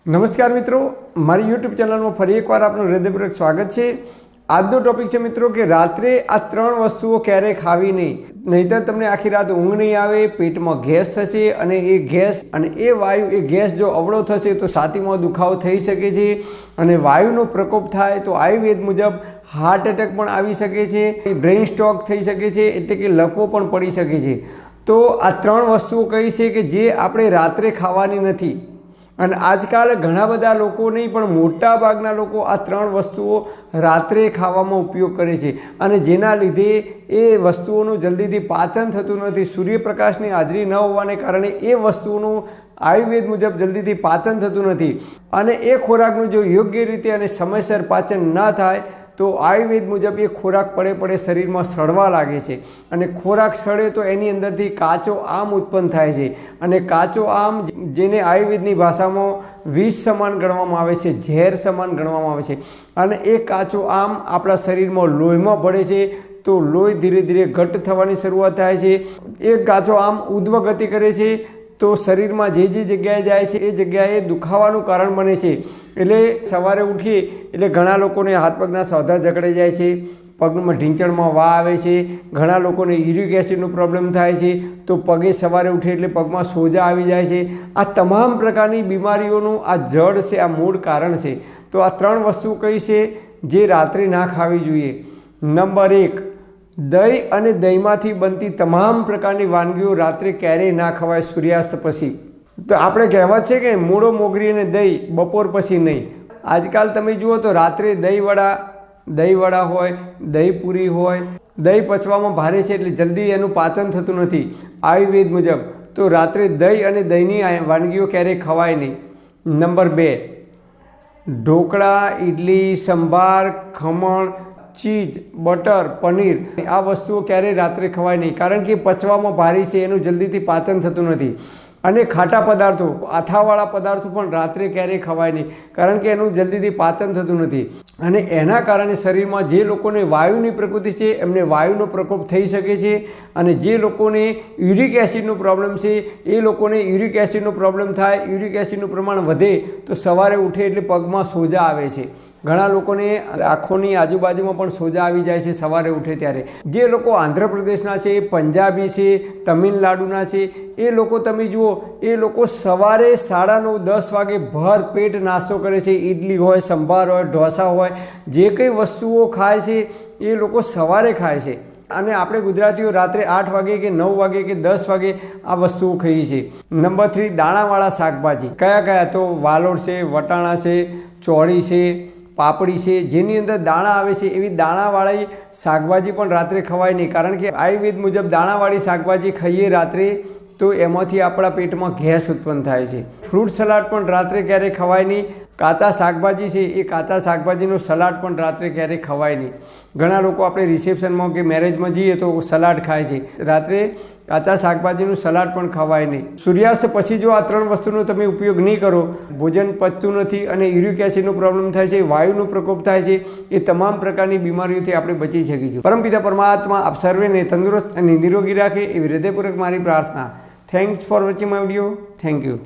નમસ્કાર મિત્રો, મારી યુટ્યુબ ચેનલમાં ફરી એકવાર આપનું હૃદયપૂર્વક સ્વાગત છે। આજનો ટોપિક છે મિત્રો કે રાત્રે આ ત્રણ વસ્તુઓ ક્યારેય ખાવી નહીં, નહીંતર તમને આખી રાત ઊંઘ નહીં આવે, પેટમાં ગેસ થશે અને એ ગેસ અને એ વાયુ એ ગેસ જો અવળો થશે તો છાતીમાં દુખાવો થઈ શકે છે અને વાયુનો પ્રકોપ થાય તો આયુર્વેદ મુજબ હાર્ટ એટેક પણ આવી શકે છે, બ્રેઇન સ્ટ્રોક થઈ શકે છે, એટલે કે લકવો પણ પડી શકે છે। તો આ ત્રણ વસ્તુઓ કઈ છે કે જે આપણે રાત્રે ખાવાની નથી અને આજકાલ ઘણા બધા લોકો નહીં પણ મોટા ભાગના લોકો આ ત્રણ વસ્તુઓ રાત્રે ખાવામાં ઉપયોગ કરે છે અને જેના લીધે એ વસ્તુઓનું જલ્દીથી પાચન થતું નથી। સૂર્યપ્રકાશની હાજરી ન હોવાને કારણે એ વસ્તુઓનું આયુર્વેદ મુજબ જલ્દીથી પાચન થતું નથી અને એ ખોરાકનું જો યોગ્ય રીતે અને સમયસર પાચન ન થાય તો આયુર્વેદ મુજબ એ ખોરાક પડે શરીરમાં સડવા લાગે છે અને ખોરાક સડે તો એની અંદરથી કાચો આમ ઉત્પન્ન થાય છે અને કાચો આમ જેને આયુર્વેદની ભાષામાં વિષ સમાન ગણવામાં આવે છે, ઝેર સમાન ગણવામાં આવે છે અને એ કાચો આમ આપણા શરીરમાં લોહીમાં ભળે છે તો લોહી ધીરે ધીરે ઘટ્ટ થવાની શરૂઆત થાય છે। એ કાચો આમ ઉધ્વ ગતિ કરે છે તો શરીરમાં જે જગ્યાએ જાય છે એ જગ્યાએ દુખાવાનું કારણ બને છે। એટલે સવારે ઉઠીએ એટલે ઘણા લોકોને હાથ પગના સોધા જકડાઈ જાય છે, પગમાં ઢીંચણમાં વા આવે છે, ઘણા લોકોને યુરિક એસિડનો પ્રોબ્લેમ થાય છે તો પગે સવારે ઉઠે એટલે પગમાં સોજા આવી જાય છે। આ તમામ પ્રકારની બીમારીઓનું આ જડ છે, આ મૂળ કારણ છે। તો આ ત્રણ વસ્તુ કઈ છે જે રાત્રે ના ખાવી જોઈએ। નંબર 1, દહીં અને દહીંમાંથી બનતી તમામ પ્રકારની વાનગીઓ રાત્રે ક્યારેય ના ખવાય સૂર્યાસ્ત પછી। તો આપણે કહેવત છે કે મૂળો મોગરી અને દહીં બપોર પછી નહીં। આજકાલ તમે જુઓ તો રાત્રે દહીંવડા હોય, દહીં પૂરી હોય, દહીં પચવામાં ભારે છે એટલે જલ્દી એનું પાચન થતું નથી આયુર્વેદ મુજબ, તો રાત્રે દહીં અને દહીંની વાનગીઓ ક્યારેય ખવાય નહીં। નંબર 2, ઢોકળા, ઇડલી, સંભાર, ખમણ, ચીઝ, બટર, પનીર આ વસ્તુઓ ક્યારેય રાત્રે ખવાય નહીં કારણ કે પચવામાં ભારી છે, એનું જલ્દીથી પાચન થતું નથી। અને ખાટા પદાર્થો, આથાવાળા પદાર્થો પણ રાત્રે ક્યારેય ખવાય નહીં કારણ કે એનું જલ્દીથી પાચન થતું નથી અને એના કારણે શરીરમાં જે લોકોને વાયુની પ્રકૃતિ છે એમને વાયુનો પ્રકોપ થઈ શકે છે અને જે લોકોને યુરિક એસિડનો પ્રોબ્લેમ છે એ લોકોને યુરિક એસિડનો પ્રોબ્લેમ થાય, યુરિક એસિડનું પ્રમાણ વધે તો સવારે ઉઠે એટલે પગમાં સોજા આવે છે। ઘણા લોકોને આંખોની આજુબાજુમાં પણ સોજા આવી જાય છે સવારે ઉઠે ત્યારે। જે લોકો આંધ્રપ્રદેશના છે, પંજાબી છે, તમિલનાડુના છે, એ લોકો તમે જુઓ એ લોકો સવારે 9:30 10 વાગે ભર પેટ નાસ્તો કરે છે। ઇડલી હોય, સંભાર હોય, ઢોસા હોય, જે કંઈ વસ્તુઓ ખાય છે એ લોકો સવારે ખાય છે અને આપણે ગુજરાતીઓ રાત્રે 8 વાગે કે 9 વાગે કે 10 વાગે આ વસ્તુઓ ખાઈએ છીએ। નંબર 3, દાણાવાળા શાકભાજી કયા તો વાલોળ છે, વટાણા છે, ચોળી છે, પાપડી છે, જેની અંદર દાણા આવે છે એવી દાણાવાળી શાકભાજી પણ રાત્રે ખવાય નહીં કારણ કે આયુર્વેદ મુજબ દાણાવાળી શાકભાજી ખાઈએ રાત્રે તો એમાંથી આપણા પેટમાં ગેસ ઉત્પન્ન થાય છે। ફ્રૂટ સલાડ પણ રાત્રે ક્યારેય ખવાય નહીં। કાચા શાકભાજી છે એ કાચા શાકભાજીનું સલાડ પણ રાત્રે ક્યારેય ખવાય નહીં। ઘણા લોકો આપણે રિસેપ્શનમાં કે મેરેજમાં જઈએ તો સલાડ ખાય છે, રાત્રે કાચા શાકભાજીનું સલાડ પણ ખવાય નહીં। સૂર્યાસ્ત પછી જો આ ત્રણ વસ્તુનો તમે ઉપયોગ નહીં કરો, ભોજન પચતું નથી અને યુરિક એસિડનો પ્રોબ્લેમ થાય છે, વાયુનો પ્રકોપ થાય છે, એ તમામ પ્રકારની બીમારીઓથી આપણે બચી શકીશું। પરમપિતા પરમાત્મા આપ સર્વેને તંદુરસ્ત અને નિરોગી રાખે એવી હૃદયપૂર્વક મારી પ્રાર્થના। Thanks for watching my video. Thank you.